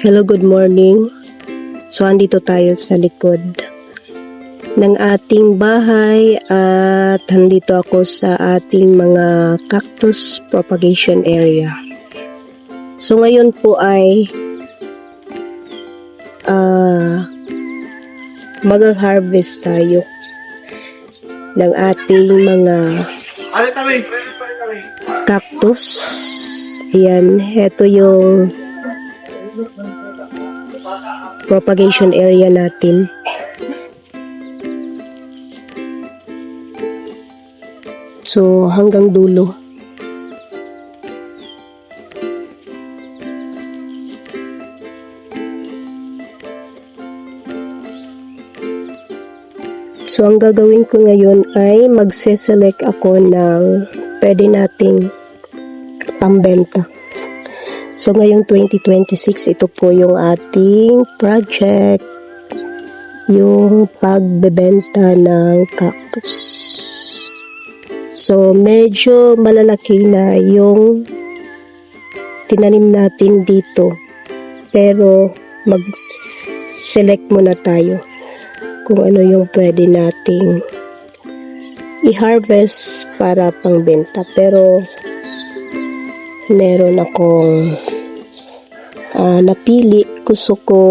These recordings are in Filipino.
Hello, good morning. So, andito tayo sa likod ng ating bahay at andito ako sa ating mga cactus propagation area. So, ngayon po ay mag-harvest tayo ng ating mga cactus. Ayan, ito yung propagation area natin. So, hanggang dulo. So, ang gagawin ko ngayon ay magse-select ako ng pwede nating pambenta. So, ngayong 2026, ito po yung ating project, yung pagbebenta ng cactus. So, medyo malalaki na yung tinanim natin dito. Pero, mag-select muna tayo kung ano yung pwede nating i-harvest para pangbenta. Pero, meron akong napili. Gusto ko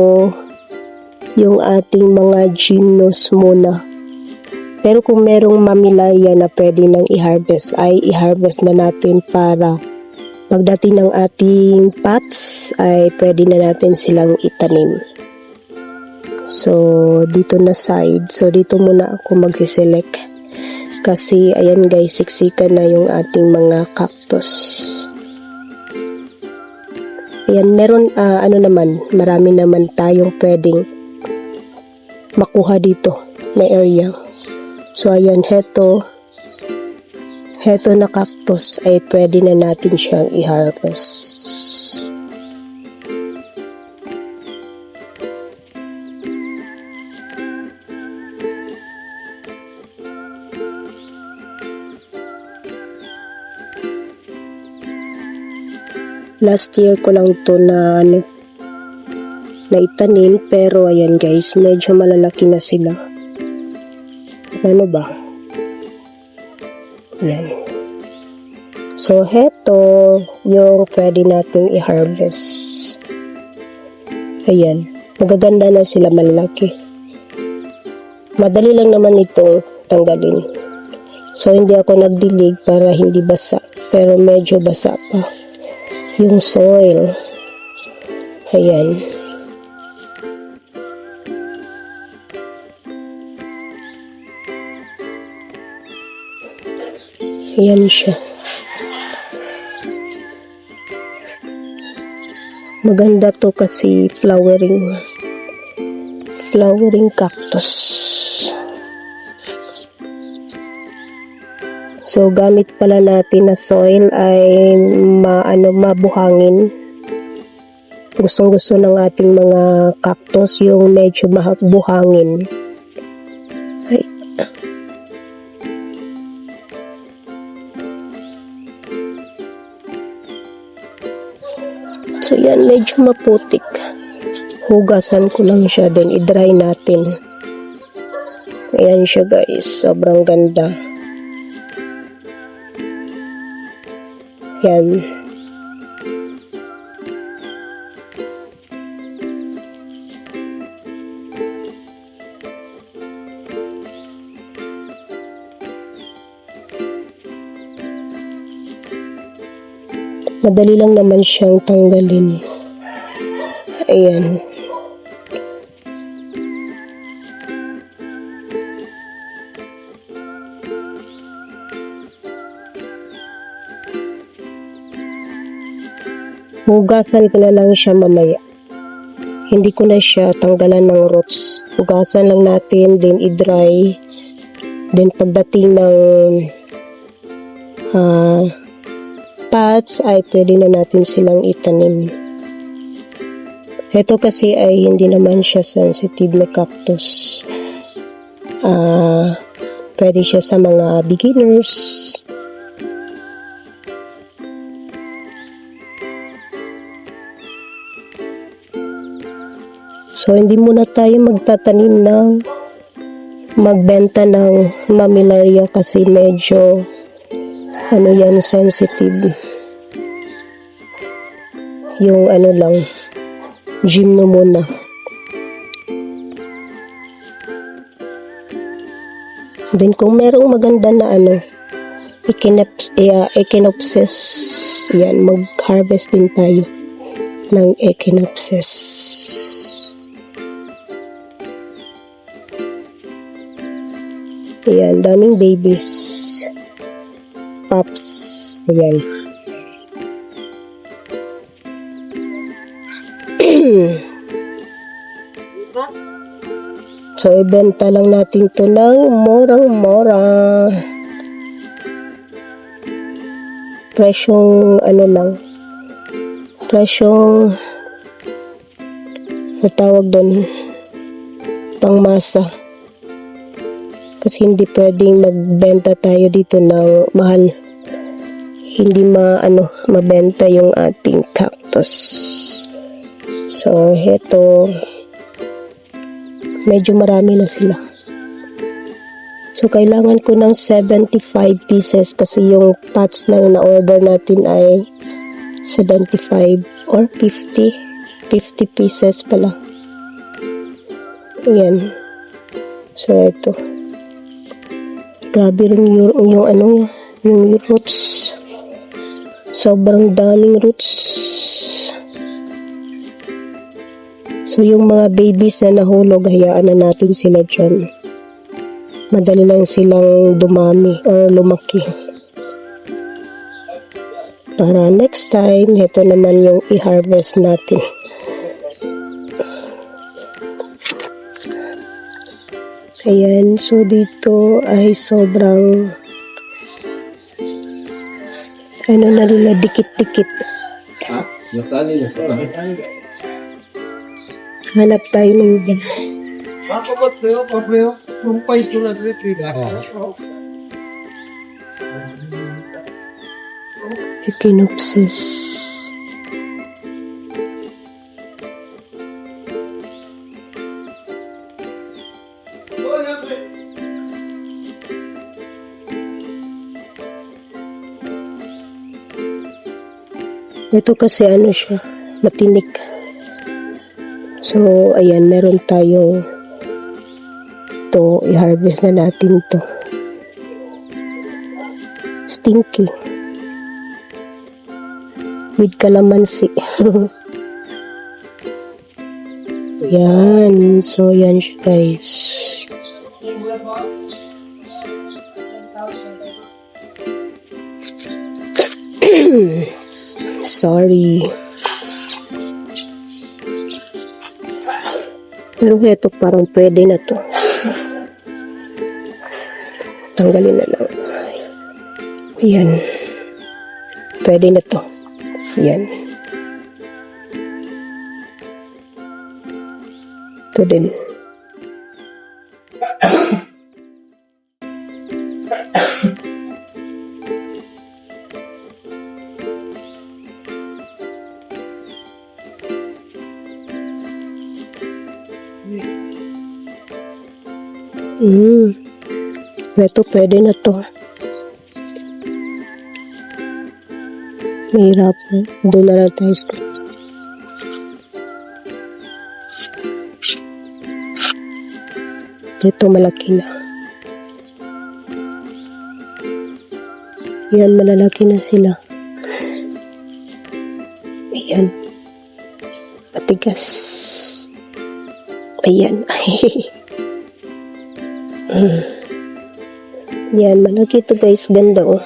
yung ating mga gymnos muna. Pero kung merong mamilaya na pwede nang i-harvest, ay i-harvest na natin para pagdating ng ating pots ay pwede na natin silang itanim. So, dito na side. So, dito muna ako mag-select. Kasi, ayan guys, siksikan na yung ating mga cactus. Ayan, meron, marami naman tayong pwedeng makuha dito na area. So, ayan, heto na cactus ay pwede na natin siyang i-harvest. Last year ko lang to na itanim, pero ayan guys, medyo malalaki na sila. Ano ba? Ayan. So, heto yung pwede natin i-harvest. Ayan. Magaganda na sila, malalaki. Madali lang naman itong tanggalin. So, hindi ako nagdilig para hindi basa. Pero medyo basa pa yung soil. Ayan. Ayan siya. Maganda to kasi flowering cactus. So, gamit pala natin na soil ay mabuhangin. Gustong-gusto ng ating mga cactus yung medyo mabuhangin. Ay. So, yan, medyo maputik. Hugasan ko lang siya, then i-dry natin. Ayan siya guys, sobrang ganda. Yan. Madali lang naman siyang tanggalin. Ayan. Hugasan ko na lang siya mamaya. Hindi ko na siya tanggalan ng roots. Hugasan lang natin, then i-dry. Then pagdating ng pots ay pwede na natin silang itanim. Ito kasi ay hindi naman siya sensitive na cactus. Pwede siya sa mga beginners. So, hindi muna tayo magtatanim ng magbenta ng mammillaria kasi medyo yan, sensitive. Yung lang, gymno muna. Then, kung merong maganda na echinopsis, yan, mag-harvest din tayo ng echinopsis. Ayan, daming babies. Pups. Ayan. So, ibenta lang natin to ng morang-mora. Presyong, presyong, natawag doon, pangmasa. Kasi hindi pwedeng magbenta tayo dito ng mahal. Hindi mabenta yung ating cactus. So, heto, medyo marami na sila. So, kailangan ko ng 75 pieces kasi yung pots na na-order natin ay 75 or 50. 50 pieces pala. Ayan. So, ito. Grabe rin yung roots. Sobrang daming roots. So, yung mga babies na nahulog, hayaan na natin sila dyan. Madali lang silang dumami o lumaki. Para next time, ito naman yung i-harvest natin. Ayan, so dito ay sobrang na nila, dikit-dikit. Hanap tayo ng echinopsis. Ito kasi siya, matinik. So, ayan, meron tayo to, i-harvest na natin to. Stinky. With calamansi. Yan. So, yan siya, guys. Sorry. Pero ito parang pwede na to. Tanggalin na lang. Ayan. Pwede na to. Ayan. Ito din. Ito pwede na to. Mahirap na. Doon na lang tayo. Ito malaki na. Yan, malalaki na sila. Ayan. Patigas. Ayan. Yan, malaki ito guys. Ganda oh.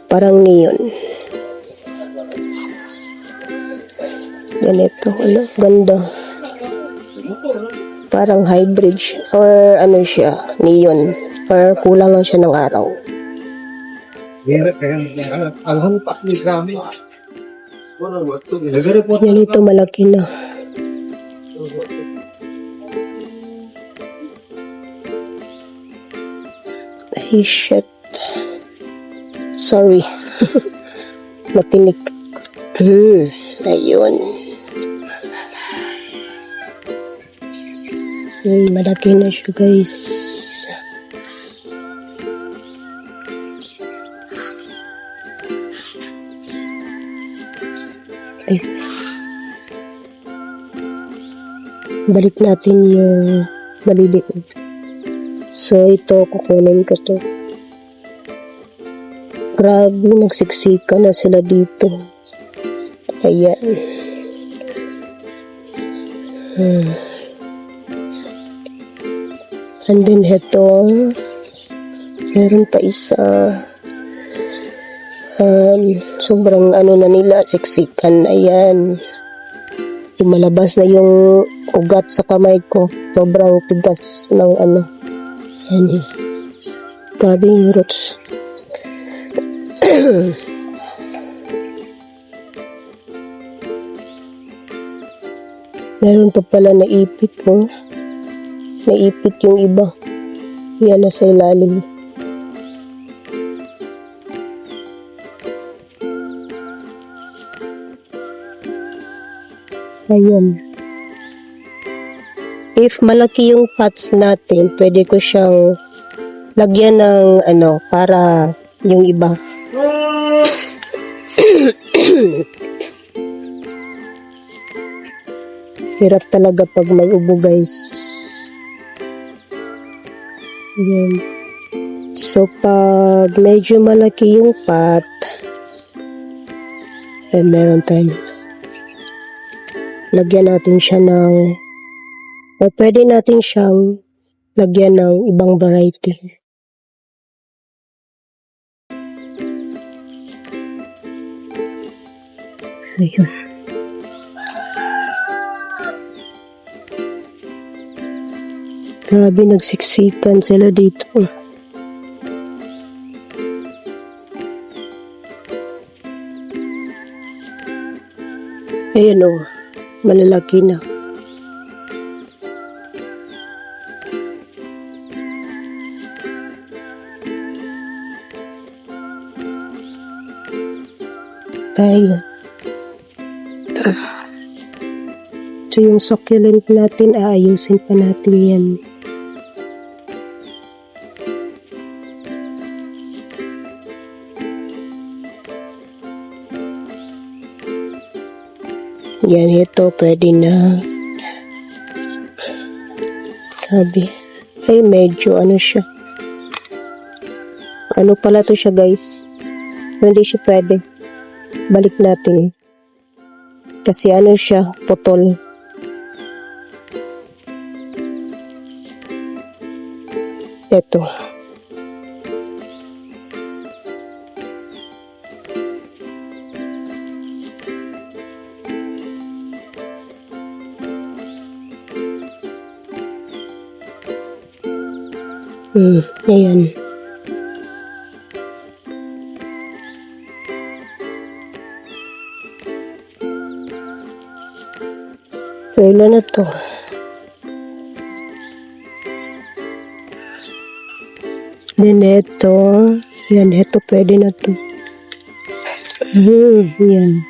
Parang neon. Ganito. Ganda. Parang hybrid siya. Or siya, neon. Or kulang lang siya ng araw. Yan ito, malaki na. Ay, shit. Sorry. Matinik. Ayun. Malaki na siya guys. Ay. Balik natin yung maliliit. So ito, kukunin ko to. Grabe, nagsiksika na sila dito. Ayan. And then ito, meron pa isa. Sobrang na nila, siksikan. Ayan. Lumalabas na yung ugat sa kamay ko. Sobrang tigas ng Ayan. Grabe yung roots. Meron pa pala naipit ko. Naipit yung iba. Yan na sa ilalim. Ayan. If malaki yung pots natin, pwede ko siyang lagyan ng para yung iba. Hirap talaga pag may ubo guys. Ayan. So pag medyo malaki yung pot, meron tayong lagyan natin siya o pwede natin siyang lagyan ng ibang variety. Ayun. Grabe, nagsiksikan sila dito. Ayan o, malalaki na. Kaya. So yung succulent natin, aayusin pa natin yan. Yan, ito pwede na. Sabi. Ay, medyo siya. Pala to siya guys. Hindi siya pwede. Balik natin. Kasi siya, putol. Ito. Ayan. So, ilan na to? Then, ito. Yan, ito pwede na to. Yan.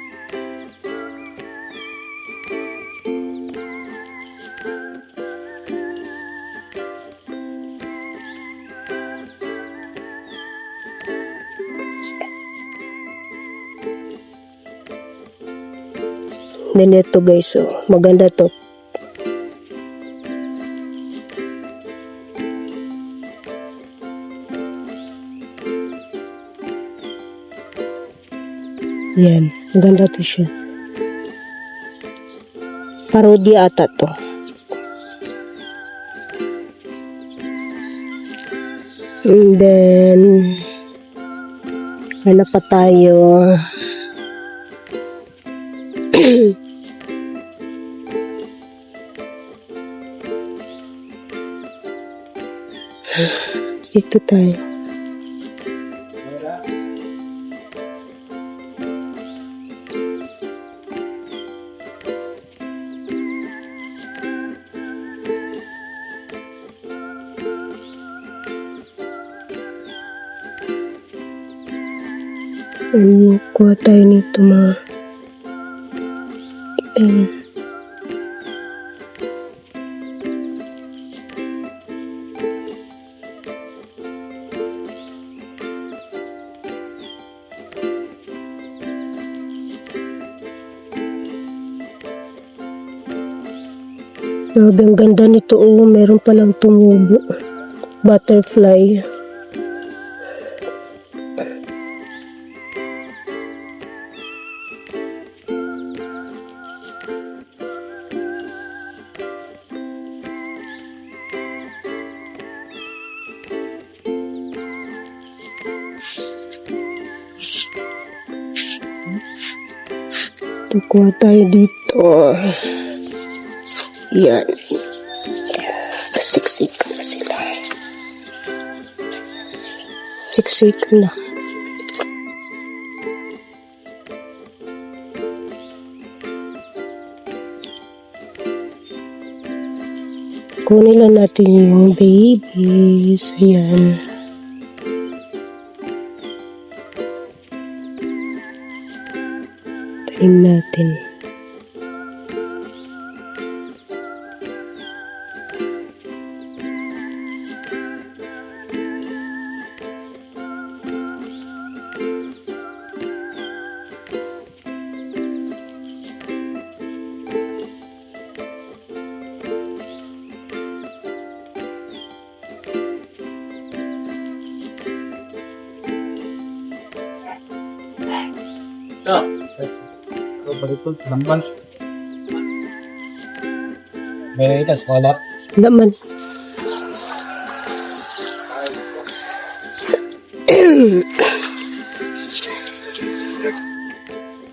Then ito guys, maganda to. Yan, maganda to siya. Parody ata to. And then, ano pa tayo? Ito tayo. Kuha tayo nito mga. Grabe, ang ganda nito. Oh, meron palang tumubo. Butterfly. Kuha tayo dito. Yan. Siksik na sila. Siksik na. Kunin lang natin yung babies. Ayan. Tanim natin. Berikut teman kita sekolah Naman.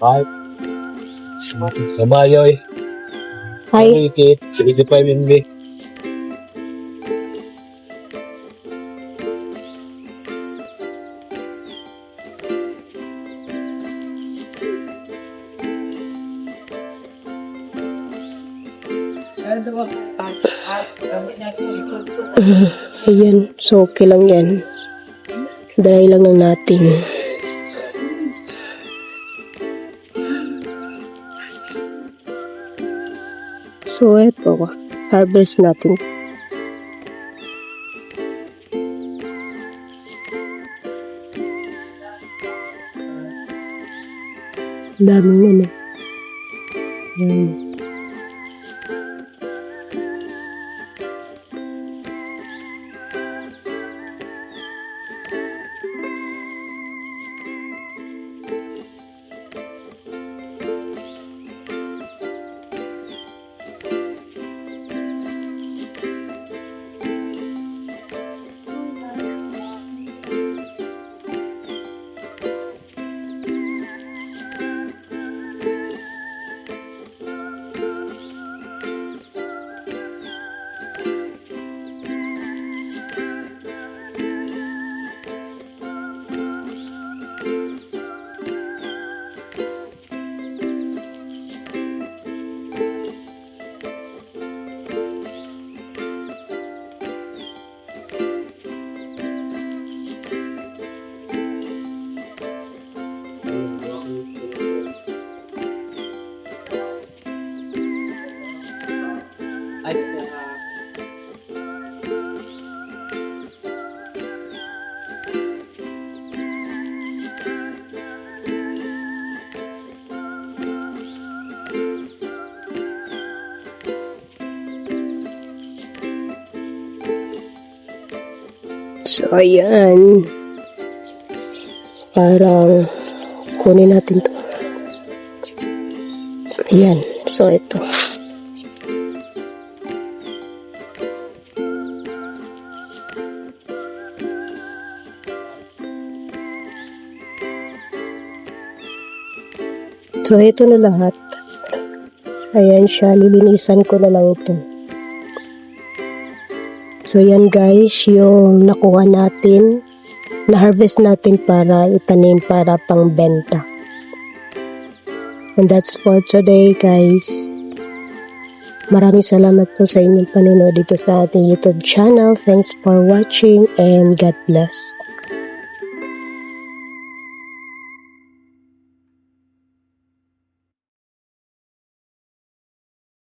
baik sama yoy Hi. sedikit sedikit payment deh Ayan. So, okay lang yan. Dry lang lang natin. So, eto. Harvest natin. Daming ano. Ayan. So, ayan. Parang kunin natin to. Ayan. So, ito. So, ito na lahat. Ayan siya. Lilinisan ko na lang ito. So, yan guys, yung nakuha natin, na-harvest natin para itanim para pang benta. And that's for today guys. Maraming salamat po sa inyong panonood dito sa ating YouTube channel. Thanks for watching and God bless.